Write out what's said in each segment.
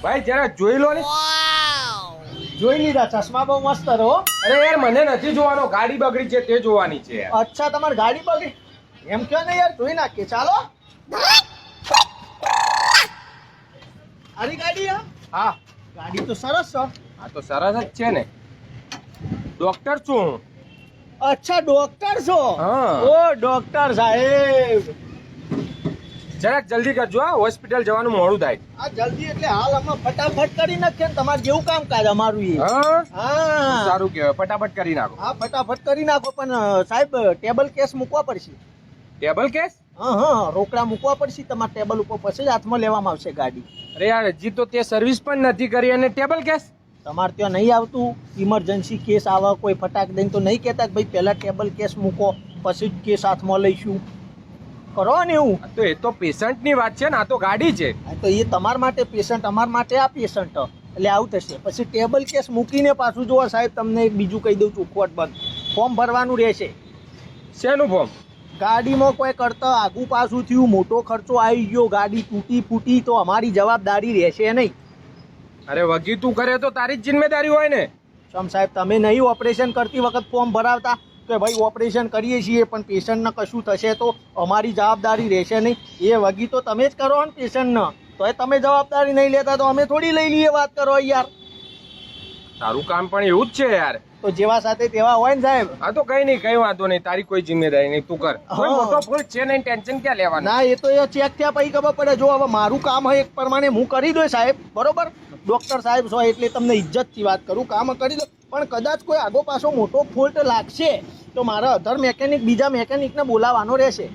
ભાઈ જરા જોઈ લો ને. જોઈ લીધા, ચશ્મા બહુ મસ્ત રહો. અરે યાર મને નથી જોવાનો, ગાડી બગડી છે તે જોવાની છે યાર. અચ્છા, તમારી ગાડી બગડી એમ કયો ને યાર, જોઈ નાખીએ. ચાલો, આરી ગાડી હે? હા ગાડી તો સરસ છે. આ તો સરસ જ છે ને. ડોક્ટર છું હું. અચ્છા, ડોક્ટર છો? હા. ઓ ડોક્ટર સાહેબ, જરાક જલ્દી કરજો, હા હોસ્પિટલ જવાનું મોડું થાય. આ જલ્દી એટલે હાલ અમે ફટાફટ કરી નાખીએ ને, તમારે જેવું કામકાજ અમારું એ. હા હા સારું કહેવાય, ફટાફટ કરી નાખો. હા, ફટાફટ કરી નાખો. પણ સાહેબ, ટેબલ કેસ મૂકવા પડશે. Table case? હા, રોકડા મૂકવા પડશે તમારા ટેબલ ઉપર, પછી જ હાથમાં લેવામાં આવશે ગાડી. અરે યાર હજી તો તે સર્વિસ પણ નથી કરી અને ટેબલ કેસ? તમારે ત્યાં નહીં આવતું? ઇમરજન્સી કેસ આવે કોઈ ફટાક દઈને તો નહીં કહેતા કે ભાઈ પહેલા ટેબલ કેસ મૂકો પછી જ કેસ હાથમાં લઈશું? કરો ને એવું. તો એ તો પેશન્ટની વાત છે ને, આ તો ગાડી છે. હા, તો એ તમારા માટે પેશન્ટ, અમારા માટે આ પેશન્ટ, એટલે આવું થશે. પછી ટેબલ કેસ મૂકીને પાછું જોવો સાહેબ, તમને એક બીજું કહી દઉં, ચોખવટ બંધ. ફોર્મ ભરવાનું રહેશે. શેનું ફોર્મ? ગાડીમાં કોઈ કરતા આગું પાછું થયું, મોટો ખર્ચો આવી ગયો, ગાડી તૂટી ફૂટી, તો અમારી જવાબદારી રહેશે નહીં. અરે વગી તું કરે તો તારી જ જિમ્મેદારી હોય ને. સમ સાહેબ, તમે નહીં ઓપરેશન કરતી વખત ફોર્મ ભરાવતા કે ભાઈ ઓપરેશન કરીએ છીએ પણ પેશન્ટને કશું થશે તો અમારી જવાબદારી રહેશે નહીં? એ વગી તો તમે જ કરો ને પેશન્ટને, તો એ તમે જવાબદારી નહીં લેતા તો અમે થોડી લઈ લઈએ? વાત કરો યાર. તારું કામ પણ એવું જ છે યાર. તો જેવા સાથે તેવા હોય ને સાહેબ. હા તો કઈ નહીં, કઈ વાંધો નહીં, તારી કોઈ જિમ્મેદારી નહીં, તું કર. કોઈ હા. મોટો ભૂલ છે નહીં, ટેન્શન ક્યાં લેવાનું? ના, એ તો એ ચેક થયા પછી ખબર પડે. જો હવે મારું કામ હોય એક પ્રમાણે હું કરી દઉં સાહેબ, બરોબર? ડોક્ટર સાહેબ છો એટલે તમને ઇજ્જતથી વાત કરું, કામ કરી દો. પણ કદાચ કોઈ આગો પાછો મોટો ફોલ્ટ લાગશે તો મારા અધર મેકેનિક, બીજા મેકેનિકને બોલાવવાનો રહેશે.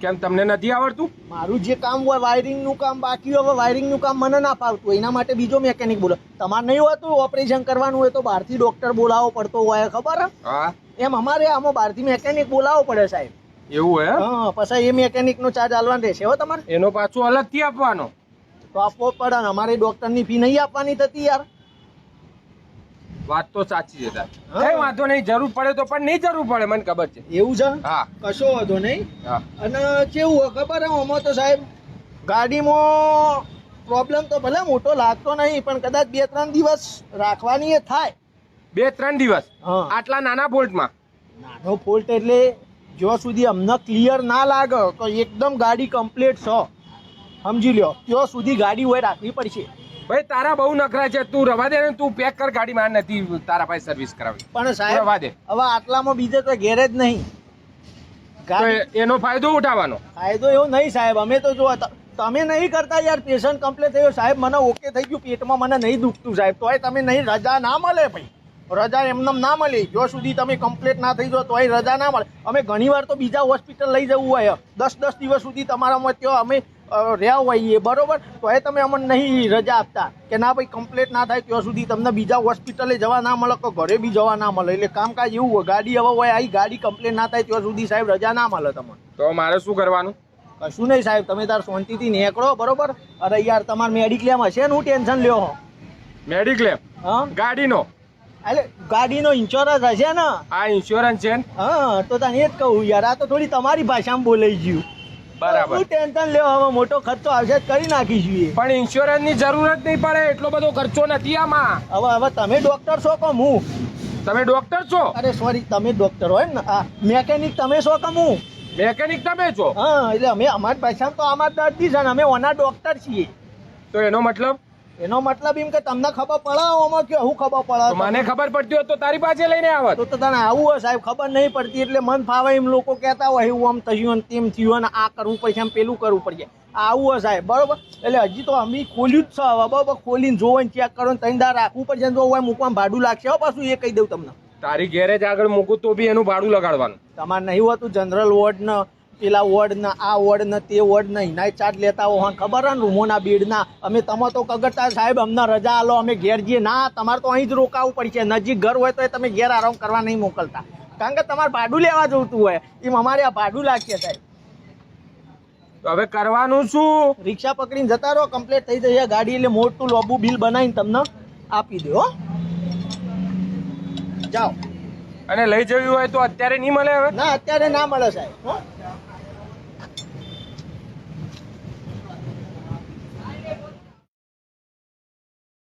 કેમ તમને નથી આવડતું? મારું જે કામ હોય વાયરિંગનું કામ બાકી હોય, વાયરિંગનું કામ મને ના ફાવતું હોય, એના માટે બીજો મેકેનિક બોલો. તમારે નહીં હોતું ઓપરેશન કરવાનું હોય તો બહારથી ડોક્ટર બોલાવવો પડતો હોય, ખબર? હા એમ અમારે આમાં બહારથી મેકેનિક બોલાવવો પડે સાહેબ. એવું હે? હા, પછી એ મેકેનિકનો ચાર્જ આલવાનો રહેશે હો તમારે. એનો પાછો અલગથી આપવાનો? તો આપવો પડે ને, અમારે ડોક્ટરની ફી નહીં આપવાની થતી યાર. વાત તો સાચી છે તારી. હા. કઈ વાંધો નહીં, જરૂર પડે તો પણ નહીં જરૂર પડે, મને ખબર છે. એવું છે? હા કશો વાંધો નહીં. હા. અને કેવું હોય ખબર હે, આમાં તો સાહેબ ગાડીમાં પ્રોબ્લેમ તો ભલે મોટો લાગતો નહીં, પણ કદાચ 2-3 દિવસ રાખવાની એ થાય. 2-3 દિવસ હા. આટલા નાના બોલ્ટમાં? નાનો ફોલ્ટ એટલે જ્યાં સુધી અમને ક્લિયર ના લાગે તો એકદમ ગાડી કમ્પ્લીટ છે, સમજી લ્યો, ત્યાં સુધી ગાડી હોય રાખવી પડશે. ભાઈ તારા બહુ નખરા છે, તું રવા દે ને, તું પેક કર ગાડી. માર નથી તારા પાસે સર્વિસ કરાવી. પણ સાહેબ રવા દે. હવે આટલામાં બીજે તો ગેરેજ નહીં. તો એનો ફાયદો ઉઠાવવાનો? ફાયદો એવો નહીં સાહેબ, અમે તો જો તમે નહીં કરતા યાર. પેશન્ટ કમ્પ્લીટ થયો સાહેબ, મને ઓકે થઈ ગયું, પેટમાં મને નહીં દુખતું સાહેબ, તોય તમે નહીં, રજા ના મળે ભાઈ. રજા એમને ના મળે જો સુધી તમે કમ્પ્લીટ ના થઈ જાઓ તોય રજા ના મળે. અમે ઘણીવાર તો બીજા હોસ્પિટલ લઈ જવું હોય, 10 દિવસ સુધી તમારામાં ત્યાં અમે રહ્યા હોઈએ, બરોબર? તો એ તમે અમને નહીં રજા આપતા કે ના ભાઈ કમ્પ્લીટ ના થાય ત્યાં સુધી તમને બીજા હોસ્પિટલે જવા ના મળે કે ઘરે બી જવા ના મળે. એટલે કામકાજ એવું હોય, ગાડી હવે હોય આવી ગાડી કમ્પ્લીટ ના થાય ત્યાં સુધી સાહેબ રજા ના મળે તમને. તો મારે શું કરવાનું? કશું નહીં સાહેબ, તમે તાર શાંતિથી નીકળો, બરોબર? અરે યાર, તમારે મેડિક્લેમ હશે ને, હું ટેન્શન લ્યો હો. મેડિક્લેમ? હા, ગાડીનો? એટલે ગાડીનો ઇન્સ્યોરન્સ હશે ને? આ ઇન્સ્યોરન્સ છે ને? હા, તો તને એ જ કહું યાર, આ તો થોડી તમારી ભાષામાં બોલાઈ ગયું. બરાબર. હું ટેન્શન લેવો, હવે મોટો ખર્ચો આવશે જ કરી નાખીશું એ. પણ ઇન્સ્યોરન્સ ની જરૂર જ નહીં પડે, એટલો બધો ખર્ચો નથી આમાં. હવે તમે ડોક્ટર છો કે હું? તમે ડોક્ટર છો? અરે સોરી, તમે ડોક્ટર હોય ને. આ મેકેનિક તમે છો કે હું? મેકેનિક તમે છો? હા, એટલે અમે અમારી ભાષામાં તો આમાં દર્દી છે ને, અમે ઓના ડોક્ટર છીએ. તો એનો મતલબ? એનો મતલબ એમ કે તમને ખબર પડે આમાં કે હું ખબર તો પડે? મને ખબર પડતી હોત તો તારી પાસે લઈને આવત. તો તને આવું હોય સાહેબ, ખબર નહીં પડતી એટલે મન ફાવે એમ લોકો કહેતા હોય, એવું આમ થયું ને તેમ થયું ને આ કરવું પડશે, આમ પેલું કરવું પડશે. આવું હોય સાહેબ, બરોબર? એટલે હજી તો અમે ખોલ્યું જ છે હવે, બરોબર? ખોલીને જોવો ને ચેક કરો ને 3 દાડા રાખવું પડશે. જો હોય મૂકવામાં ભાડું લાગશે હો પાછું, એ કહી દઉં તમને. તારી ગેરેજ આગળ મૂકું તો બી એનું ભાડું લગાડવાનું? તમારે નહીં હોતું જનરલ વોર્ડ ને પેલા વોર્ડ ને આ વોર્ડ ને તે વોર્ડ ને એના ચાર્જ લેતા હો, હા ખબર હે ને, રૂમોના બેડના. અમે તમે તો કગરતા સાહેબ અમને રજા આલો, અમે ઘેર જઈએ. ના, તમારે તો અહીં જ રોકાવું પડશે. નજીક ઘર હોય તો તમે ઘેર આરામ કરવા નહીં મોકલતા, કારણ કે તમારે ભાડું લેવા જોતું હોય. એમ અમારે આ ભાડું લાગશે સાહેબ. તો હવે કરવાનું શું? રિક્ષા પકડીને જતા રહો, કમ્પ્લીટ થઈ જશે ગાડી એટલે મોટું લોબુ બિલ બનાવીને તમને આપી દો. હો, જાઓ. અને લઈ જવી હોય તો અત્યારે નહીં મળે હવે? ના, અત્યારે ના મળે સાહેબ. હો.